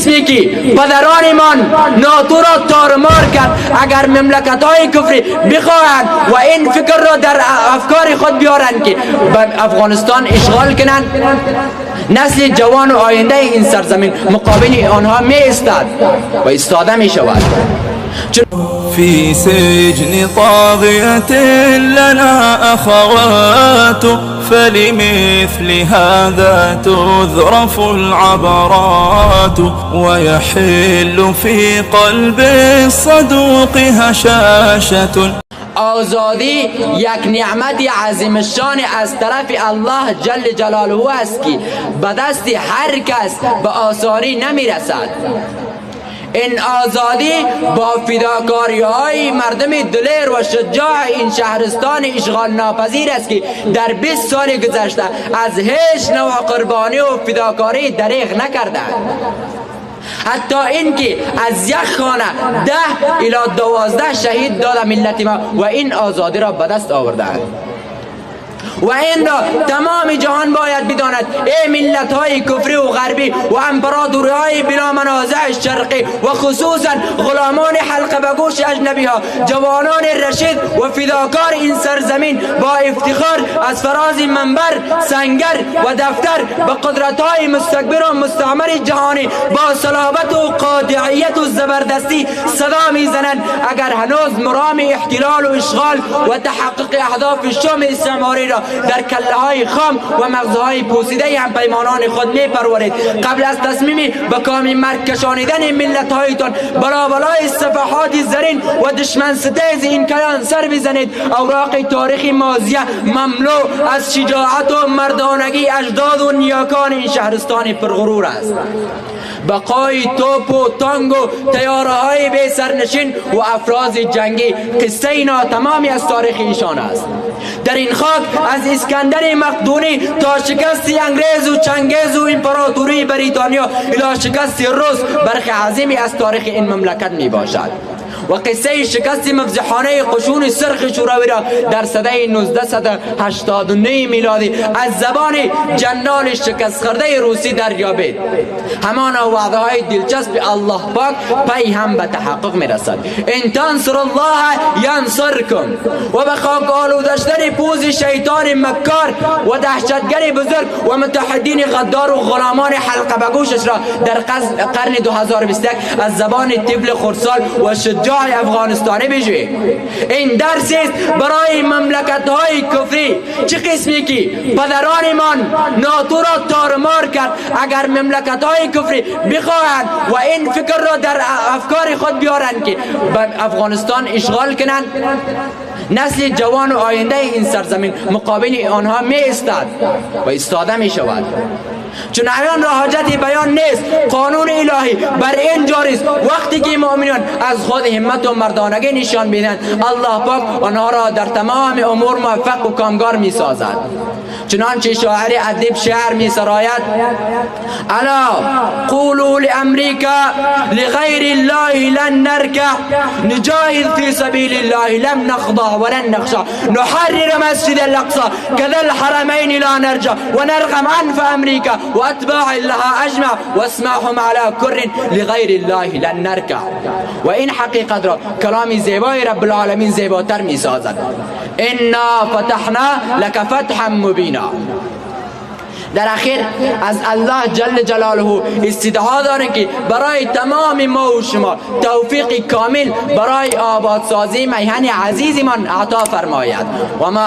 قسمی که پدرانمان ناتو را تارمار کرد، اگر مملکت های کفری بخواهند و این فکر را در افکار خود بیارند که افغانستان اشغال کنند، نسل جوان و آینده این سرزمین مقابل آنها می ایستد و ایستاده می شود. في سجن طاغية لنا أخوات، فلمثل هذا تذرف العبرات، ويحل في قلب الصدوق هشاشة. آزادی یک نعمت عظیم الشان از طرف الله جل جلاله است که به دست هر کس به آسانی نمی رسد. این آزادی با فداکاری های مردم دلیر و شجاع این شهرستان اشغال ناپذیر است که در 20 سال گذشته از هیچ نوع قربانی و فداکاری دریغ نکردند. حتی اینکه از یک خانه 10 الی 12 شهید داد ملت ما و این آزادی را به دست آوردند. و این را تمام جهان باید بداند. ای ملت های کفری و غربی و امپراتوری های بلا منازع شرقی و خصوصا غلامان حلقه به گوش اجنبی ها، جوانان رشید و فداکار این سرزمین با افتخار از فراز منبر، سنگر و دفتر به قدرت های مستکبر و مستعمر جهانی با صلابت و قاطعیت و زبردستی صدا میزنند. اگر هنوز مرام احتلال و اشغال و تحقق اهداف شام استعماری را در کله های خام و مغزهای پوسیده هم پیمانان خود می پرورید، قبل از تصمیم به کام مرگ کشانیدن ملت هایتان بلای صفحات زرین و دشمن ستیز این کیان سر بزنید. اوراق تاریخی ماضیه مملو از شجاعت و مردانگی اجداد و نیاکان این شهرستان پرغرور است. بقای توپ و تانگ و طیاره های بی سرنشین و افراز جنگی قصه ناتمامی از تاریخ ایشان است. در این خاک از اسکندر مقدونی تا شکست انگریز و چنگیز و امپراتوری بریتانیا الی شکست روس برخی عظیمی از تاریخ این مملکت می باشد و قصه شکست مفزحانه قشون سرخ شوروی را در سده 1989 میلادی از زبان جنرال شکست خورده روسی دریابید. همان وعده های دلچسب الله پاک پی هم به تحقق می رسد. ان تنصر الله ینصرکم. و به خاک آلوده شدن پوز شیطان مکار و دهشتگر بزرگ و متحدین غدار و غلامان حلقه به گوشش را در قرن 2021 از زبان طفل خردسال و شجاع افغانستانی بجوی. این درس است برای مملکت های کفری. چه قسمی که پدرانمان ناتو را تارمار کرد، اگر مملکت های کفری بخواهند و این فکر را در افکار خود بیارند که افغانستان اشغال کنند، نسل جوان و آینده این سرزمین مقابل آنها می ایستد و ایستاده می شود. چون عیان را حاجت بیان نیست. قانون الهی بر این جاری است. وقتی که مؤمنان از خود همت و مردانگی نشان بدهند، الله پاک آنها را در تمام امور موفق و کامگار می سازد. چنانچه شاعر ادیب شعر می سراید: الا قولوا لامریکا لغیر الله لن نرکع، نجاهد فی سبیل الله لم نخضع ولن نخشع، نحرر مسجد الاقصى كذا الحرمين لا نرجع، ونرغم انف امریکا واتباع لها اجمع، واسمعهم على كر لغیر الله لن نرکع. و این حقیقت را کلام زیبای رب العالمین زیباتر می سازد. انا فتحنا لك فتحا مبینا. در اخیر از الله جل جلاله استدعا داریم که برای تمام ما و شما توفیق کامل برای آبادسازی میهن عزیزمان عطا فرماید. و ما